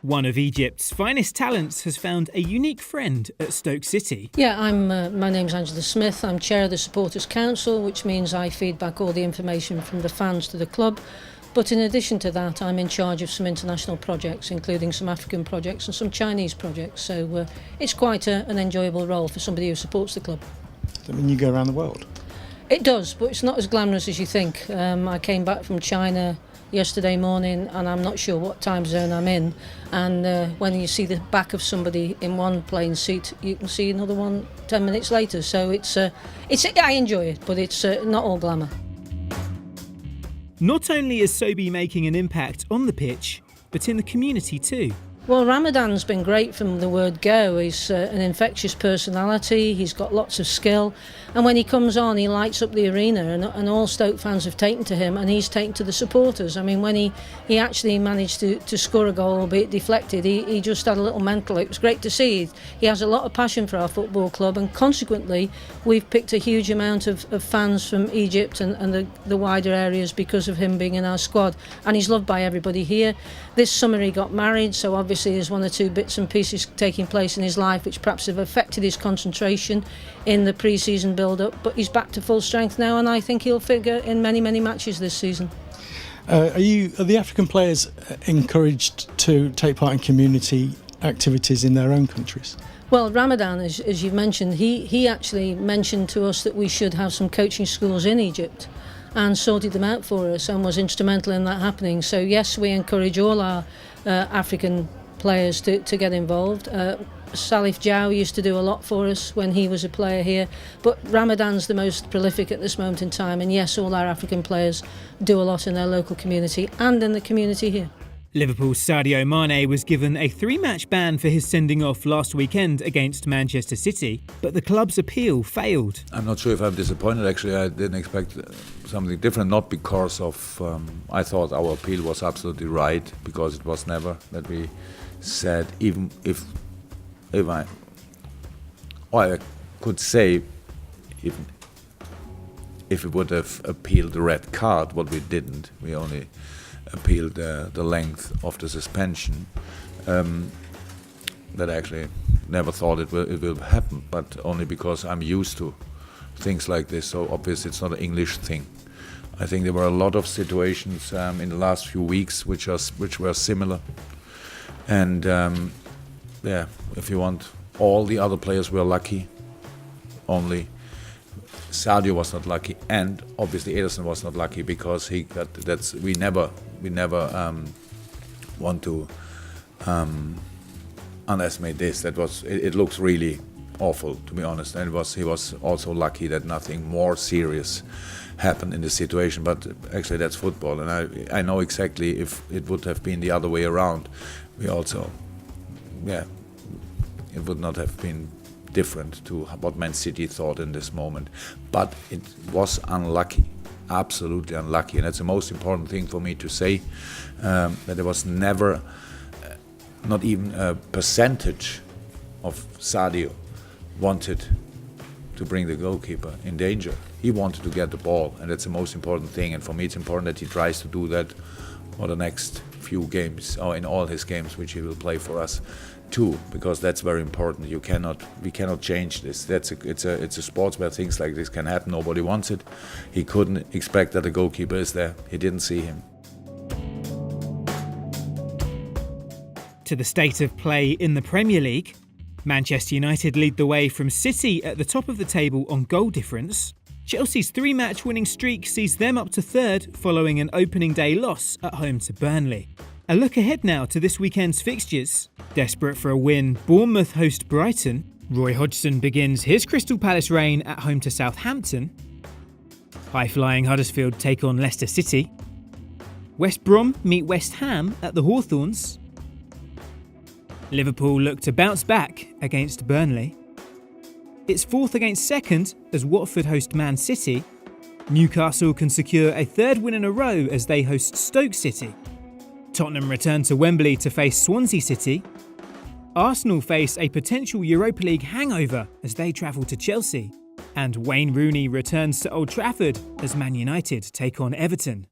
One of Egypt's finest talents has found a unique friend at Stoke City. Yeah, my name's Angela Smith. I'm chair of the Supporters Council, which means I feed back all the information from the fans to the club. But in addition to that, I'm in charge of some international projects, including some African projects and some Chinese projects. So it's quite an enjoyable role for somebody who supports the club. Does that mean you go around the world? It does, but it's not as glamorous as you think. I came back from China yesterday morning and I'm not sure what time zone I'm in, and when you see the back of somebody in one plane seat, you can see another one 10 minutes later. So I enjoy it, but it's not all glamour. Not only is Sobi making an impact on the pitch, but in the community too. Well, Ramadan's been great from the word go. He's an infectious personality, he's got lots of skill, and when he comes on he lights up the arena, and all Stoke fans have taken to him and he's taken to the supporters. I mean, when he actually managed to score a goal, albeit deflected, he just had a little mental. It was great to see. He has a lot of passion for our football club, and consequently we've picked a huge amount of fans from Egypt and the wider areas because of him being in our squad, and he's loved by everybody here. This summer he got married, so obviously there's one or two bits and pieces taking place in his life which perhaps have affected his concentration in the pre-season build-up, but he's back to full strength now, and I think he'll figure in many matches this season. Are the African players encouraged to take part in community activities in their own countries? Well, Ramadan, as you've mentioned, he actually mentioned to us that we should have some coaching schools in Egypt, and sorted them out for us and was instrumental in that happening. So yes, we encourage all our African players to get involved. Salif Diao used to do a lot for us when he was a player here, but Ramadan's the most prolific at this moment in time, and yes, all our African players do a lot in their local community and in the community here. Liverpool's Sadio Mane was given a 3-match ban for his sending off last weekend against Manchester City, but the club's appeal failed. I'm not sure if I'm disappointed. Actually, I didn't expect something different, not because of I thought our appeal was absolutely right, because it was never that we said, even if I could say, even if we would have appealed the red card, what we didn't, we only appealed the length of the suspension. That actually never thought it will happen, but only because I'm used to things like this. So obviously it's not an English thing. I think there were a lot of situations in the last few weeks which were similar, and if you want, all the other players were lucky. Only Sadio was not lucky, and obviously Ederson was not lucky, because he got we never want to underestimate this. It looks really awful, to be honest, and he was also lucky that nothing more serious happened in the situation. But actually that's football, and I know exactly if it would have been the other way around, we also it would not have been different to what Man City thought in this moment. But it was unlucky, absolutely unlucky, and that's the most important thing for me to say, that there was never, not even a percentage of Sadio wanted to bring the goalkeeper in danger. He wanted to get the ball, and that's the most important thing, and for me it's important that he tries to do that for the next few games, or in all his games which he will play for us too, because that's very important. We cannot change this. It's a sport where things like this can happen. Nobody wants it. He couldn't expect that the goalkeeper is there. He didn't see him. To the state of play in the Premier League, Manchester United lead the way from City at the top of the table on goal difference. Chelsea's 3-match winning streak sees them up to third following an opening day loss at home to Burnley. A look ahead now to this weekend's fixtures. Desperate for a win, Bournemouth host Brighton. Roy Hodgson begins his Crystal Palace reign at home to Southampton. High-flying Huddersfield take on Leicester City. West Brom meet West Ham at the Hawthorns. Liverpool look to bounce back against Burnley. It's fourth against second as Watford host Man City. Newcastle can secure a third win in a row as they host Stoke City. Tottenham return to Wembley to face Swansea City. Arsenal face a potential Europa League hangover as they travel to Chelsea. And Wayne Rooney returns to Old Trafford as Man United take on Everton.